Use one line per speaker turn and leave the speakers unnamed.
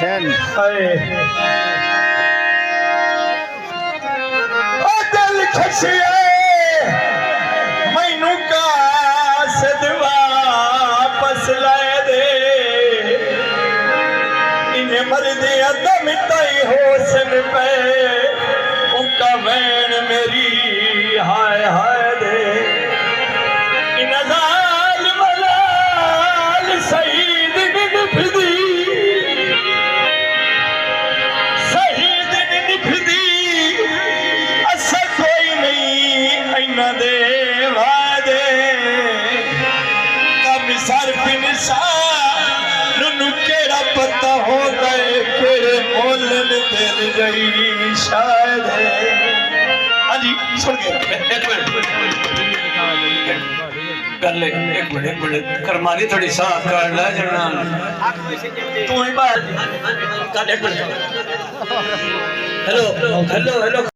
10.
दिल खसिए मैनू का सदवा वापस लाए दे इन्हें मर्दे अदम तई होसन पे उनका वैन मेरी हाय हाय दे इन जाल मलाल शहीद निफदी शहीद निफदी असा कोई नहीं इना दे वादे कब सर पिनसान नु केड़ा पता होता है केड़े मोलन दिल गई शायद हाँ जी सुन के एक मिनट गल एक मिनट करमानी थोड़ी साफ कर ले जना तू ही बात कर एक मिनट हेलो हेलो हेलो